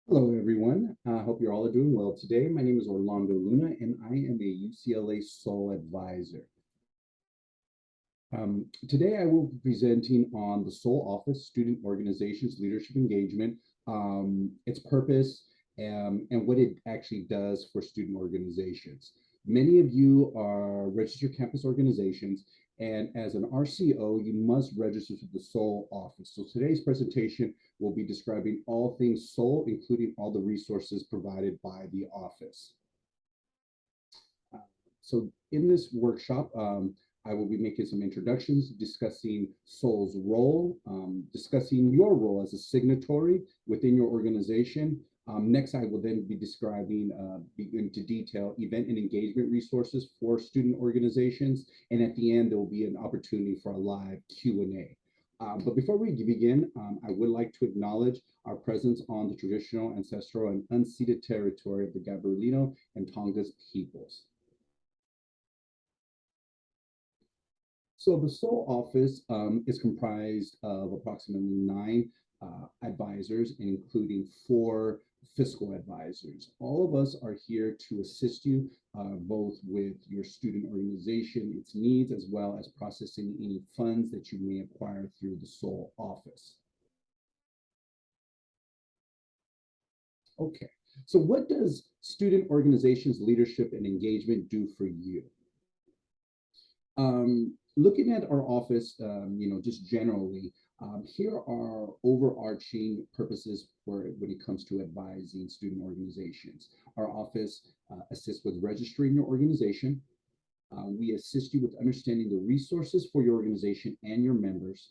Hello, everyone. I hope you're all doing well today. My name is Orlando Luna, and I am a UCLA Soul Advisor. Today, I will be presenting on the Soul Office Student Organizations Leadership Engagement, its purpose, and what it actually does for student organizations. Many of you are registered campus organizations, and as an RCO, you must register to the Soul Office. So today's presentation will be describing all things Soul, including all the resources provided by the office. So in this workshop, I will be making some introductions, discussing Soul's role, discussing your role as a signatory within your organization. Next, I will then be describing into detail event and engagement resources for student organizations. And at the end, there will be an opportunity for a live Q&A. But before we begin, I would like to acknowledge our presence on the traditional, ancestral, and unceded territory of the Gabrielino and Tongass peoples. So the Soul Office is comprised of approximately 9 advisors, including 4 fiscal advisors. All of us are here to assist you both with your student organization, its needs, as well as processing any funds that you may acquire through the Soul Office. Okay, so what does student organizations leadership and engagement do for you? Looking at our office, just generally, here are overarching purposes for when it comes to advising student organizations. Our office assists with registering your organization. We assist you with understanding the resources for your organization and your members.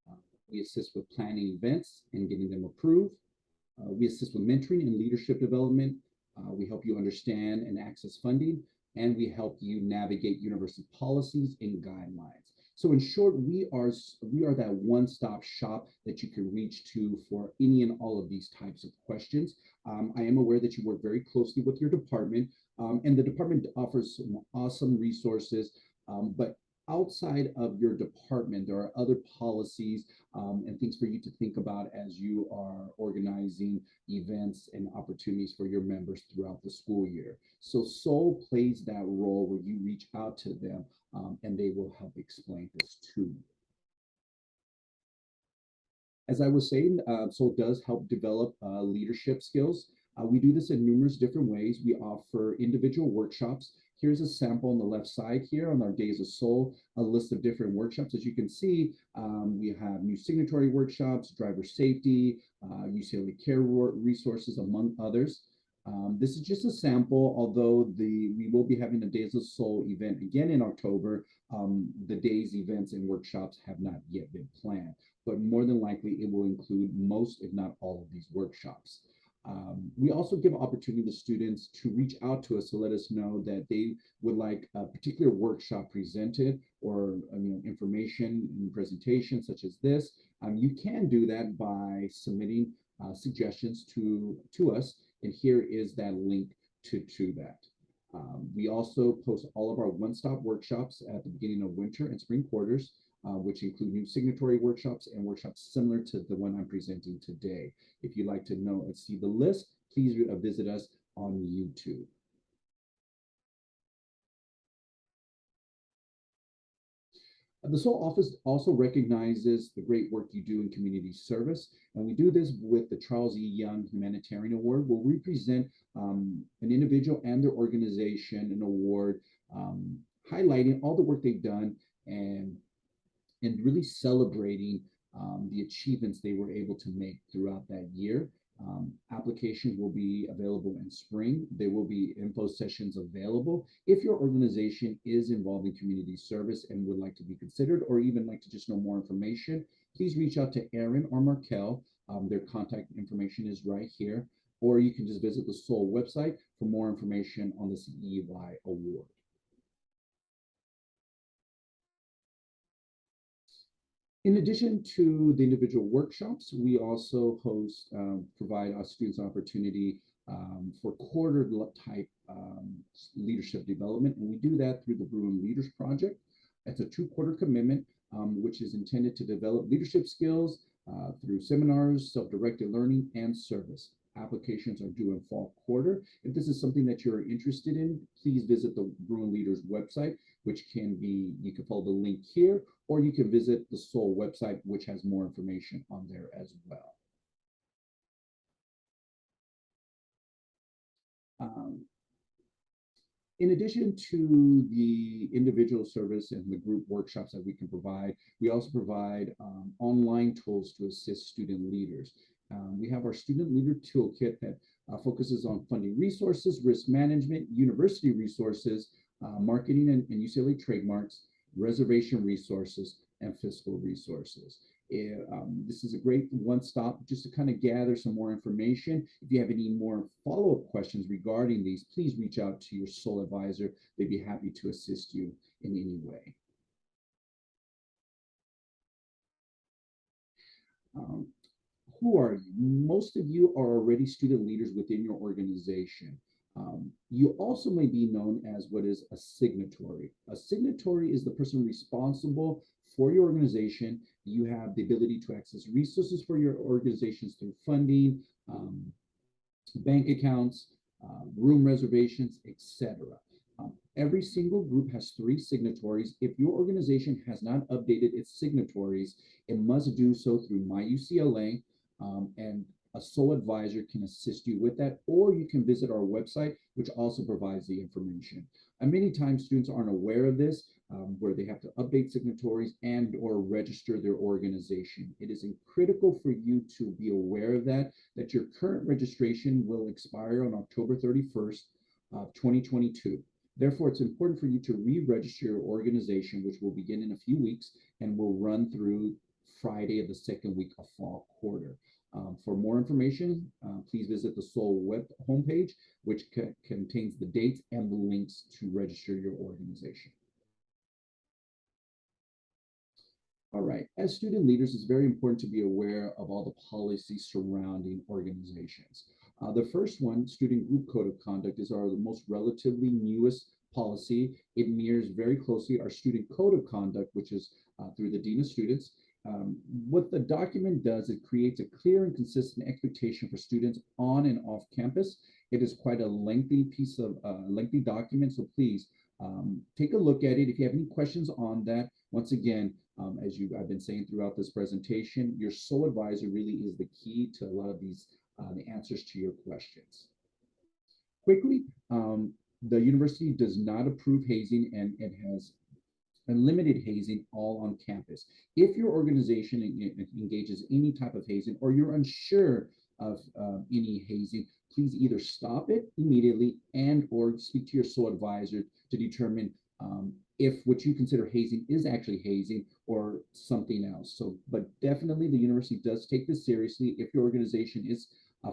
Uh, we assist with planning events and getting them approved. We assist with mentoring and leadership development. We help you understand and access funding, and we help you navigate university policies and guidelines. So in short, we are that one-stop shop that you can reach to for any and all of these types of questions. I am aware that you work very closely with your department, and the department offers some awesome resources, but outside of your department, there are other policies and things for you to think about as you are organizing events and opportunities for your members throughout the school year. So Soul plays that role where you reach out to them and they will help explain this to you. As I was saying, Soul does help develop leadership skills. We do this in numerous different ways. We offer individual workshops. Here's a sample on the left side here on our Days of Soul, a list of different workshops. As you can see, we have new signatory workshops, driver safety, UCLA care resources, among others. This is just a sample, although we will be having the Days of Soul event again in October. The day's events and workshops have not yet been planned, but more than likely it will include most, if not all, of these workshops. We also give opportunity to students to reach out to us to let us know that they would like a particular workshop presented or information and presentation such as this. You can do that by submitting suggestions to us, and here is that link to that. We also post all of our one-stop workshops at the beginning of winter and spring quarters, which include new signatory workshops and workshops similar to the one I'm presenting today. If you'd like to know and see the list, please visit us on YouTube. The Soul Office also recognizes the great work you do in community service, and we do this with the Charles E. Young Humanitarian Award, where we present an individual and their organization an award highlighting all the work they've done and really celebrating the achievements they were able to make throughout that year. Applications will be available in spring. There will be info sessions available. If your organization is involved in community service and would like to be considered or even like to just know more information, please reach out to Aaron or Markel. Their contact information is right here, or you can just visit the Soul website for more information on this EY award. In addition to the individual workshops, we also provide our students an opportunity for quarter type leadership development. And we do that through the Bruin Leaders Project. It's a 2-quarter commitment, which is intended to develop leadership skills through seminars, self-directed learning, and service. applications are due in fall quarter. If this is something that you're interested in, please visit the Bruin Leaders website, which can be, you can follow the link here, or you can visit the SOL website, which has more information on there as well. Um, In addition to the individual service and the group workshops that we can provide, we also provide online tools to assist student leaders. We have our student leader toolkit that focuses on funding resources, risk management, university resources, marketing and UCLA trademarks, reservation resources, and fiscal resources. This is a great one-stop just to kind of gather some more information. If you have any more follow-up questions regarding these, please reach out to your SOL advisor. They'd be happy to assist you in any way. Um, who are you? Most of you are already student leaders within your organization. You also may be known as what is a signatory. A signatory is the person responsible for your organization. You have the ability to access resources for your organizations through funding, bank accounts, room reservations, etc. Every single group has 3 signatories. If your organization has not updated its signatories, it must do so through My UCLA, and a SOL advisor can assist you with that, or you can visit our website, which also provides the information. And many times students aren't aware of this, where they have to update signatories and or register their organization. It is critical for you to be aware of that your current registration will expire on October 31st, 2022. Therefore, it's important for you to re-register your organization, which will begin in a few weeks and will run through Friday of the second week of fall quarter. For more information, please visit the SOL web homepage, which contains the dates and the links to register your organization. All right, as student leaders, it's very important to be aware of all the policies surrounding organizations. The first one, Student Group Code of Conduct, is the most relatively newest policy. It mirrors very closely our Student Code of Conduct, which is through the Dean of Students. What the document does, it creates a clear and consistent expectation for students on and off campus. It is quite a lengthy piece of lengthy document, so please take a look at it. If you have any questions on that, once again, as I've been saying throughout this presentation, your SOL advisor really is the key to a lot of these, the answers to your questions. Quickly, the university does not approve hazing, and it has unlimited hazing all on campus. If your organization engages any type of hazing, or you're unsure of any hazing, please either stop it immediately and or speak to your SOL advisor to determine if what you consider hazing is actually hazing or something else. So, but definitely the university does take this seriously. If your organization is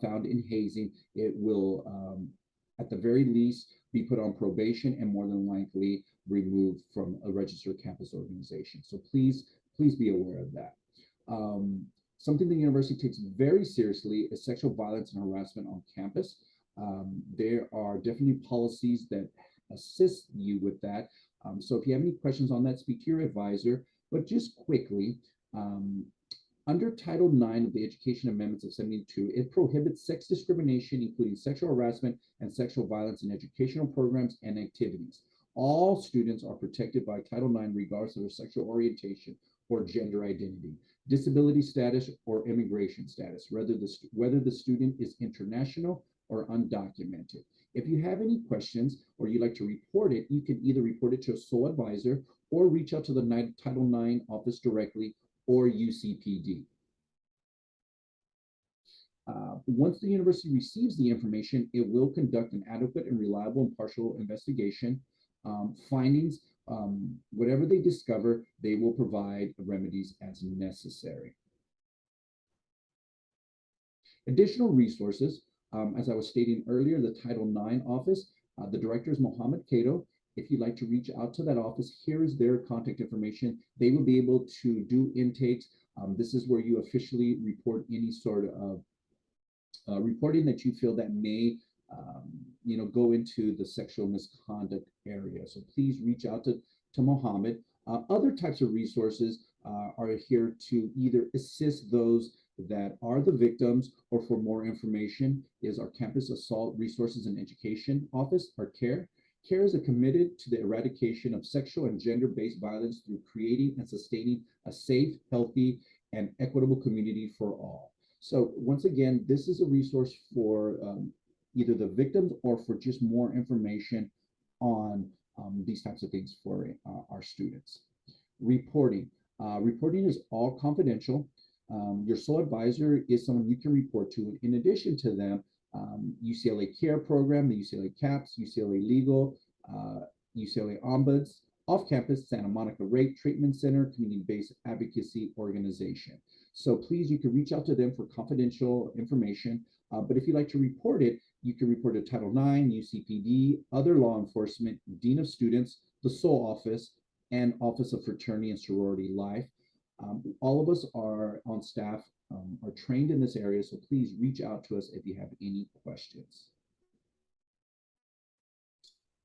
found in hazing, it will, at the very least, be put on probation and more than likely removed from a registered campus organization. So please be aware of that. Something the university takes very seriously is sexual violence and harassment on campus. There are definitely policies that assist you with that. So if you have any questions on that, speak to your advisor. But just quickly, under Title IX of the Education Amendments of '72, it prohibits sex discrimination, including sexual harassment and sexual violence in educational programs and activities. All students are protected by Title IX regardless of their sexual orientation or gender identity, disability status, or immigration status, whether the student is international or undocumented. If you have any questions or you'd like to report it, you can either report it to a SOL advisor or reach out to the Title IX office directly or UCPD. Once the university receives the information, it will conduct an adequate and reliable and partial investigation. Findings, whatever they discover, they will provide remedies as necessary. Additional resources, as I was stating earlier, the Title IX office, the director is Mohammed Cato. If you'd like to reach out to that office, here is their contact information. They will be able to do intakes. This is where you officially report any sort of reporting that you feel that may go into the sexual misconduct area. So please reach out to Mohammed. Other types of resources are here to either assist those that are the victims, or for more information is our Campus Assault Resources and Education Office, or CARE. CARE is committed to the eradication of sexual and gender-based violence through creating and sustaining a safe, healthy, and equitable community for all. So once again, this is a resource for either the victims or for just more information on these types of things for our students. Reporting. Reporting is all confidential. Your sole advisor is someone you can report to. In addition to them, UCLA CARE program, the UCLA CAPS, UCLA Legal, UCLA Ombuds, off-campus Santa Monica Rape Treatment Center, community-based advocacy organization. So please, you can reach out to them for confidential information. But if you'd like to report it, you can report to Title IX, UCPD, other law enforcement, Dean of Students, the SOL office, and Office of Fraternity and Sorority Life. All of us are on staff, are trained in this area, so please reach out to us if you have any questions.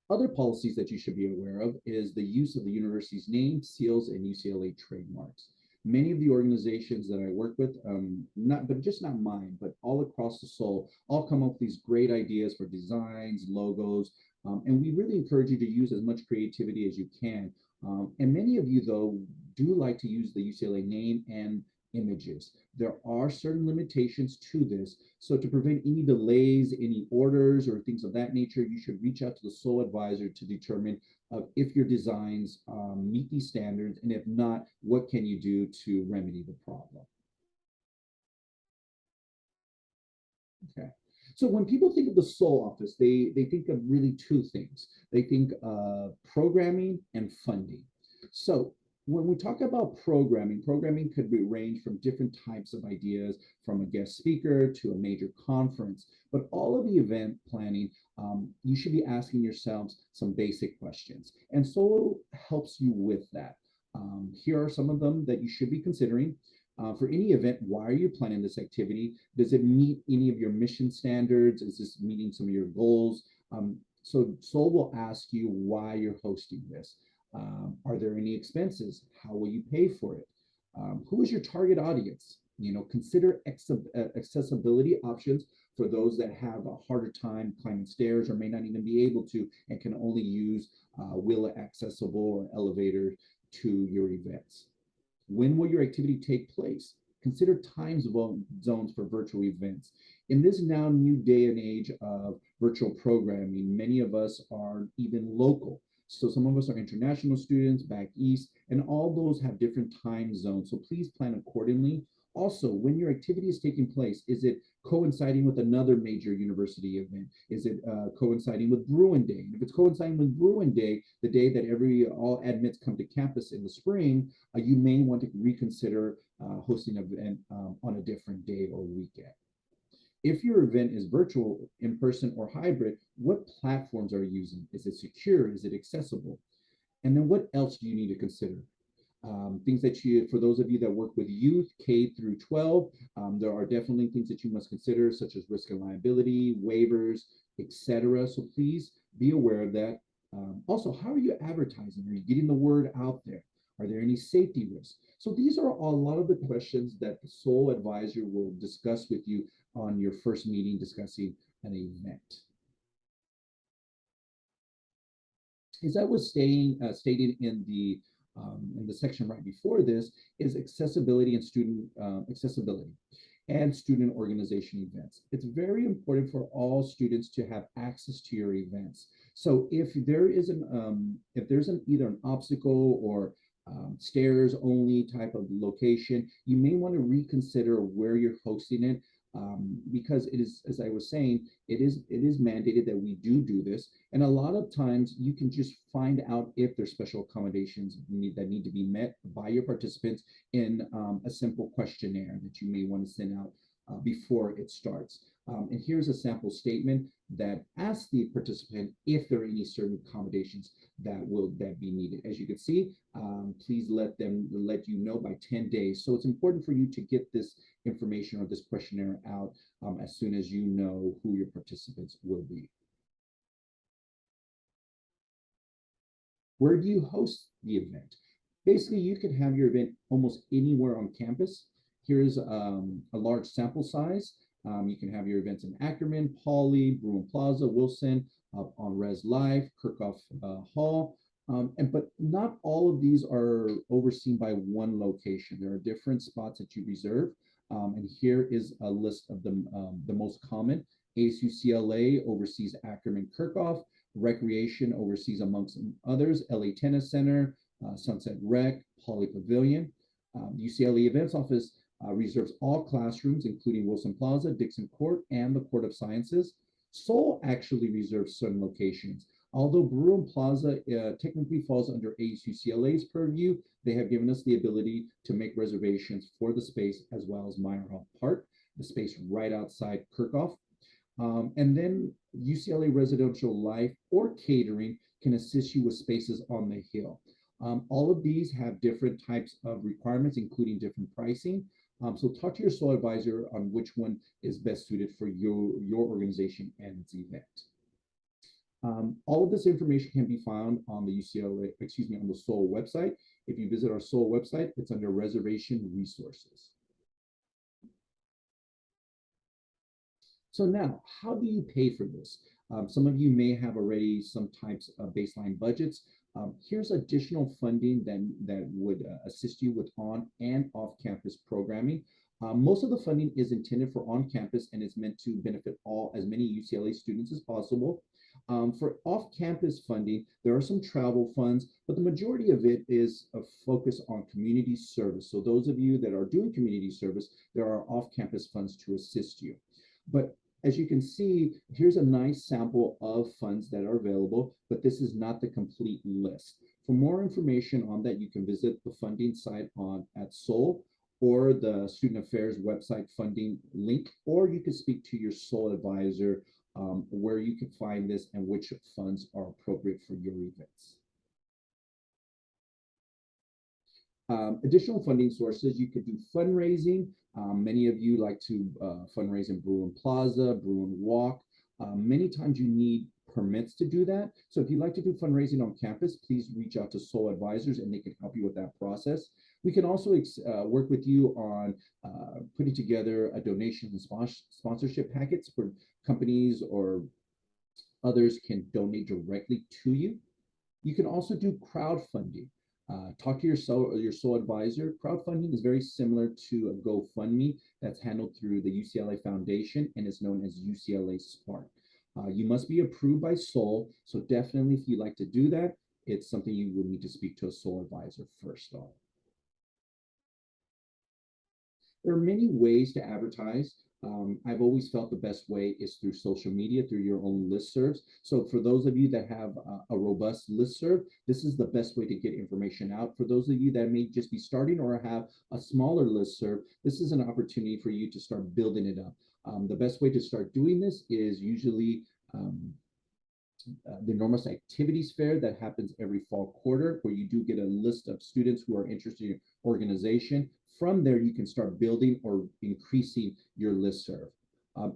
Other policies that you should be aware of is the use of the university's name, seals, and UCLA trademarks. Many of the organizations that I work with, just not mine, but all across the SOL, all come up with these great ideas for designs, logos, and we really encourage you to use as much creativity as you can. And many of you, though, do like to use the UCLA name and images. There are certain limitations to this. So to prevent any delays, any orders, or things of that nature, you should reach out to the SOL advisor to determine if your designs meet these standards, and if not, what can you do to remedy the problem? Okay. So when people think of the SOL office, they think of really two things. They think of programming and funding. So when we talk about programming, programming could be ranged from different types of ideas, from a guest speaker to a major conference. But all of the event planning, you should be asking yourselves some basic questions. And SOL helps you with that. Here are some of them that you should be considering. For any event, why are you planning this activity? Does it meet any of your mission standards? Is this meeting some of your goals? So SOL will ask you why you're hosting this. Are there any expenses? How will you pay for it? Who is your target audience? Consider accessibility options for those that have a harder time climbing stairs or may not even be able to and can only use wheel accessible or elevator to your events. When will your activity take place? Consider time zones for virtual events. In this now new day and age of virtual programming, many of us are even local. So some of us are international students back east, and all those have different time zones. So please plan accordingly. Also, when your activity is taking place, is it coinciding with another major university event? Is it coinciding with Bruin Day? And if it's coinciding with Bruin Day, the day that all admits come to campus in the spring, you may want to reconsider hosting an event on a different day or weekend. If your event is virtual, in person, or hybrid, what platforms are you using? Is it secure? Is it accessible? And then what else do you need to consider? Things that for those of you that work with youth, K through 12, there are definitely things that you must consider, such as risk and liability, waivers, etc. So please be aware of that. Also, how are you advertising? Are you getting the word out there? Are there any safety risks? So these are a lot of the questions that the SOL advisor will discuss with you on your first meeting discussing an event. As I was stated in the section right before this, is accessibility and student accessibility and student organization events. It's very important for all students to have access to your events. So if there is either an obstacle or stairs only type of location, you may want to reconsider where you're hosting it, because it is, as I was saying, it is mandated that we do this. And a lot of times you can just find out if there's special accommodations that need to be met by your participants in a simple questionnaire that you may want to send out before it starts. And here's a sample statement that asks the participant if there are any certain accommodations that be needed. As you can see, please let you know by 10 days. So it's important for you to get this information or this questionnaire out as soon as you know who your participants will be. Where do you host the event? Basically, you can have your event almost anywhere on campus. Here's a large sample size. You can have your events in Ackerman, Pauley, Bruin Plaza, Wilson, on Res Life, Kirchhoff Hall. But not all of these are overseen by one location. There are different spots that you reserve. And here is a list of the most common. UCLA oversees Ackerman Kirchhoff. Recreation oversees, amongst others, LA Tennis Center, Sunset Rec, Pauley Pavilion. UCLA Events Office reserves all classrooms, including Wilson Plaza, Dixon Court, and the Court of Sciences. Seoul actually reserves certain locations. Although Bruin Plaza technically falls under ASUCLA's purview, they have given us the ability to make reservations for the space as well as Meyerhoff Park, the space right outside Kirchhoff. And then UCLA Residential Life or Catering can assist you with spaces on the Hill. All of these have different types of requirements, including different pricing. So talk to your SOL advisor on which one is best suited for your organization and its event. All of this information can be found on the on the SOL website. If you visit our SOL website, it's under reservation resources. So now, how do you pay for this? Some of you may have already some types of baseline budgets. Here's additional funding that would assist you with on and off-campus programming. Most of the funding is intended for on-campus and is meant to benefit as many UCLA students as possible. For off-campus funding, there are some travel funds, but the majority of it is a focus on community service. So those of you that are doing community service, there are off-campus funds to assist you. But as you can see, here's a nice sample of funds that are available, but this is not the complete list. For more information on that, you can visit the funding site at SOL or the Student Affairs website funding link, or you can speak to your SOL advisor where you can find this and which funds are appropriate for your events. Additional funding sources, you could do fundraising. Many of you like to fundraise in Bruin Plaza, Bruin Walk. Many times you need permits to do that. So if you'd like to do fundraising on campus, please reach out to SOL advisors and they can help you with that process. We can also work with you on putting together a donation and sponsorship packets where companies or others can donate directly to you. You can also do crowdfunding. Talk to your SOL advisor. Crowdfunding is very similar to a GoFundMe that's handled through the UCLA Foundation and is known as UCLA Spark. You must be approved by SOL, so definitely if you'd like to do that, it's something you would need to speak to a SOL advisor first off. There are many ways to advertise. I've always felt the best way is through social media, through your own listservs. So for those of you that have a robust listserv, this is the best way to get information out. For those of you that may just be starting or have a smaller listserv, this is an opportunity for you to start building it up. The best way to start doing this is usually the enormous activities fair that happens every fall quarter, where you do get a list of students who are interested in your organization. From there, you can start building or increasing your listserv.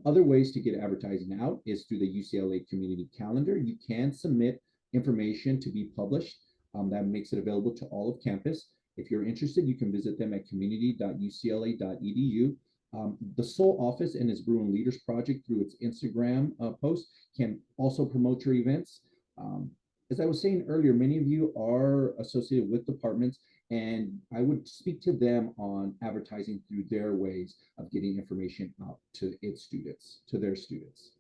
Other ways to get advertising out is through the UCLA community calendar. You can submit information to be published. That makes it available to all of campus. If you're interested, you can visit them at community.ucla.edu. The SOL office and its Bruin Leaders Project through its Instagram post can also promote your events. As I was saying earlier, many of you are associated with departments, and I would speak to them on advertising through their ways of getting information out to their students.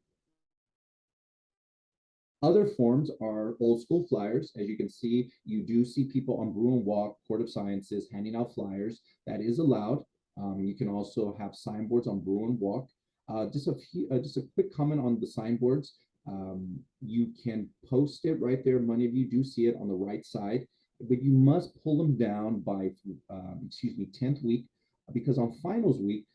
Other forms are old school flyers. As you can see, you do see people on Bruin Walk, Court of Sciences handing out flyers. That is allowed. You can also have signboards on Bruin Walk. Just a quick comment on the signboards. You can post it right there. Many of you do see it on the right side, but you must pull them down by, 10th week, because on finals week,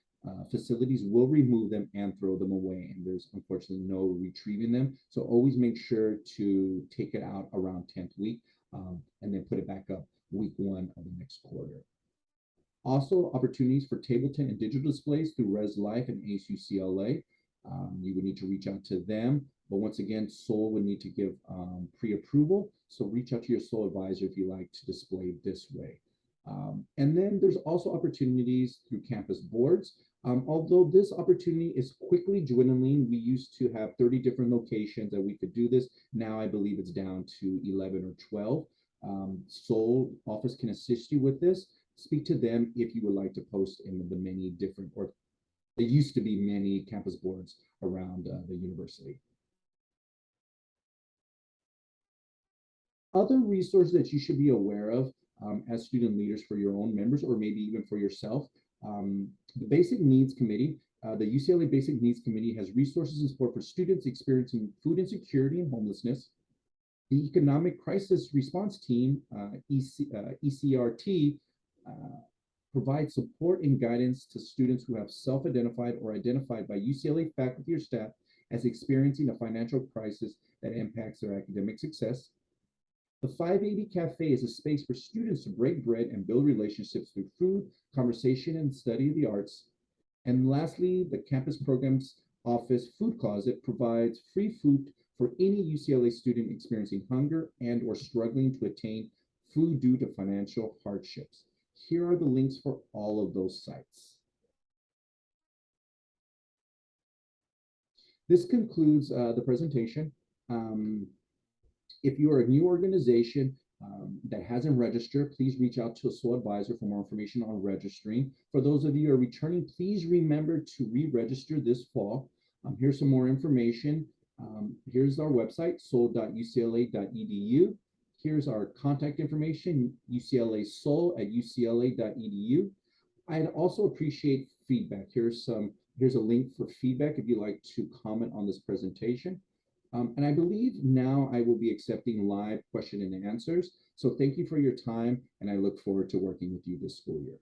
facilities will remove them and throw them away, and there's unfortunately no retrieving them. So always make sure to take it out around 10th week and then put it back up week 1 of the next quarter. Also, opportunities for table tent and digital displays through Res Life and ASUCLA. You would need to reach out to them, but once again, SOL would need to give pre-approval. So reach out to your SOL advisor if you like to display this way. And then there's also opportunities through campus boards. Although this opportunity is quickly dwindling, we used to have 30 different locations that we could do this. Now I believe it's down to 11 or 12. Seoul office can assist you with this. Speak to them if you would like to post in the many different, or there used to be many campus boards around the university. Other resources that you should be aware of as student leaders for your own members, or maybe even for yourself. The Basic Needs Committee, the UCLA Basic Needs Committee has resources and support for students experiencing food insecurity and homelessness. The Economic Crisis Response Team, ECRT, provides support and guidance to students who have self-identified or identified by UCLA faculty or staff as experiencing a financial crisis that impacts their academic success. The 580 Cafe is a space for students to break bread and build relationships through food, conversation, and study of the arts. And lastly, the Campus Programs Office Food Closet provides free food for any UCLA student experiencing hunger and or struggling to attain food due to financial hardships. Here are the links for all of those sites. This concludes the presentation. If you are a new organization that hasn't registered, please reach out to a SOAR advisor for more information on registering. For those of you who are returning, please remember to re-register this fall. Here's some more information. Here's our website, soul.ucla.edu. Here's our contact information, uclasoul@ucla.edu. I'd also appreciate feedback. Here's a link for feedback if you'd like to comment on this presentation. And I believe now I will be accepting live question and answers. So thank you for your time, and I look forward to working with you this school year.